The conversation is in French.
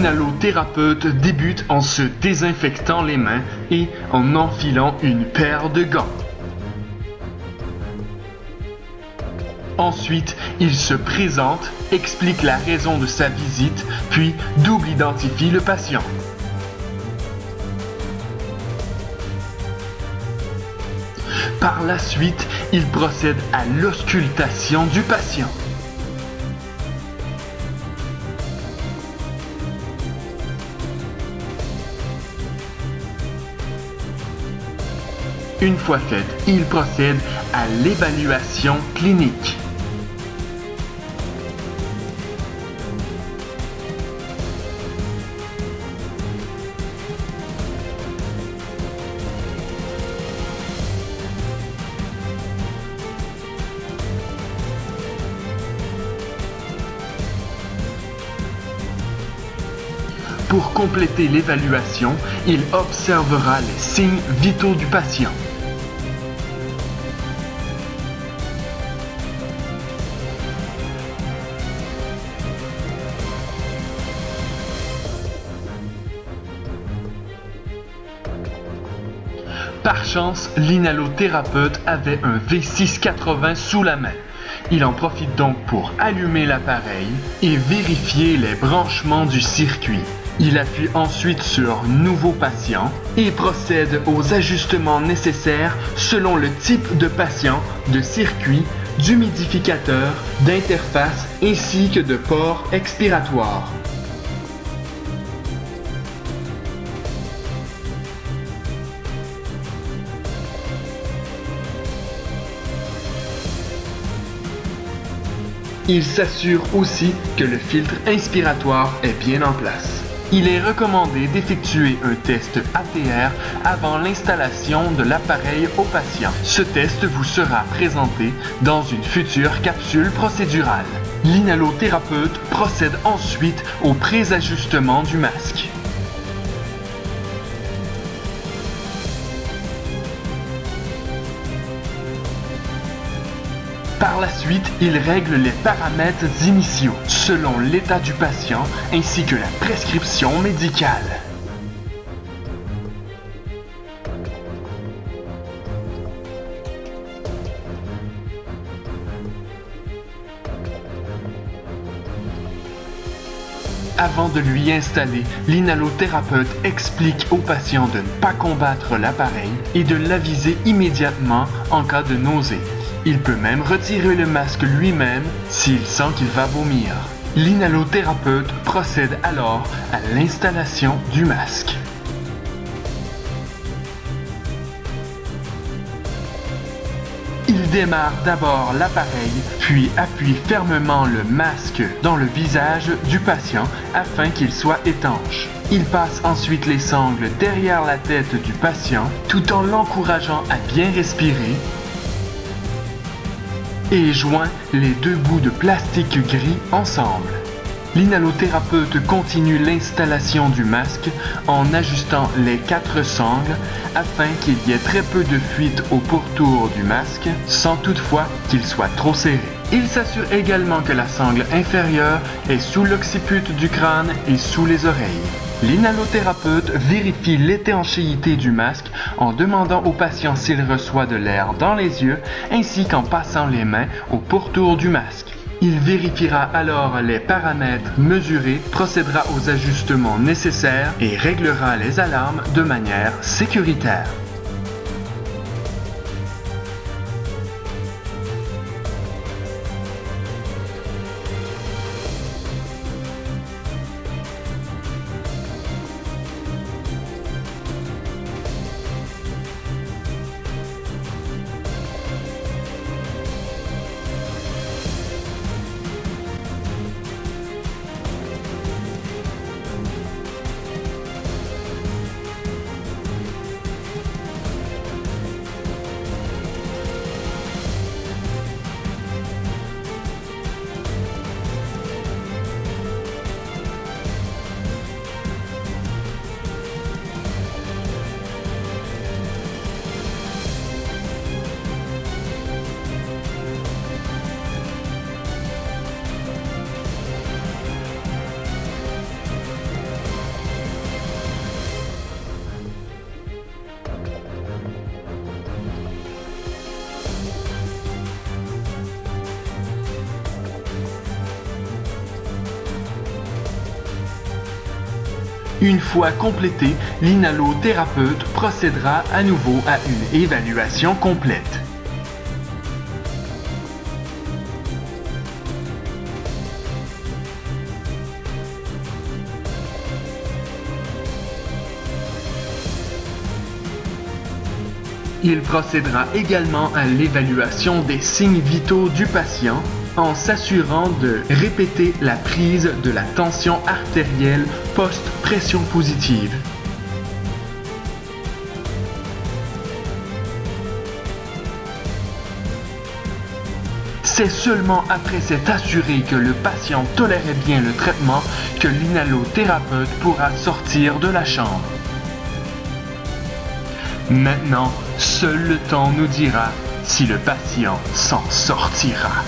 L'inhalothérapeute débute en se désinfectant les mains et en enfilant une paire de gants. Ensuite, il se présente, explique la raison de sa visite, puis double identifie le patient. Par la suite, il procède à l'auscultation du patient. Une fois faite, il procède à l'évaluation clinique. Pour compléter l'évaluation, il observera les signes vitaux du patient. Par chance, l'inhalothérapeute avait un V680 sous la main. Il en profite donc pour allumer l'appareil et vérifier les branchements du circuit. Il appuie ensuite sur Nouveau patient et procède aux ajustements nécessaires selon le type de patient, de circuit, d'humidificateur, d'interface ainsi que de port expiratoire. Il s'assure aussi que le filtre inspiratoire est bien en place. Il est recommandé d'effectuer un test ATR avant l'installation de l'appareil au patient. Ce test vous sera présenté dans une future capsule procédurale. L'inhalothérapeute procède ensuite au préajustement du masque. Par la suite, il règle les paramètres initiaux selon l'état du patient ainsi que la prescription médicale. Avant de lui installer, l'inhalothérapeute explique au patient de ne pas combattre l'appareil et de l'aviser immédiatement en cas de nausée. Il peut même retirer le masque lui-même s'il sent qu'il va vomir. L'inhalothérapeute procède alors à l'installation du masque. Il démarre d'abord l'appareil, puis appuie fermement le masque dans le visage du patient afin qu'il soit étanche. Il passe ensuite les sangles derrière la tête du patient tout en l'encourageant à bien respirer et joint les deux bouts de plastique gris ensemble. L'inhalothérapeute continue l'installation du masque en ajustant les 4 sangles afin qu'il y ait très peu de fuite au pourtour du masque sans toutefois qu'il soit trop serré. Il s'assure également que la sangle inférieure est sous l'occiput du crâne et sous les oreilles. L'inhalothérapeute vérifie l'étanchéité du masque en demandant au patient s'il reçoit de l'air dans les yeux ainsi qu'en passant les mains au pourtour du masque. Il vérifiera alors les paramètres mesurés, procédera aux ajustements nécessaires et réglera les alarmes de manière sécuritaire. Une fois complété, l'inhalothérapeute procédera à nouveau à une évaluation complète. Il procédera également à l'évaluation des signes vitaux du patient en s'assurant de répéter la prise de la tension artérielle post-pression positive. C'est seulement après s'être assuré que le patient tolérait bien le traitement que l'inhalothérapeute pourra sortir de la chambre. Maintenant, seul le temps nous dira si le patient s'en sortira.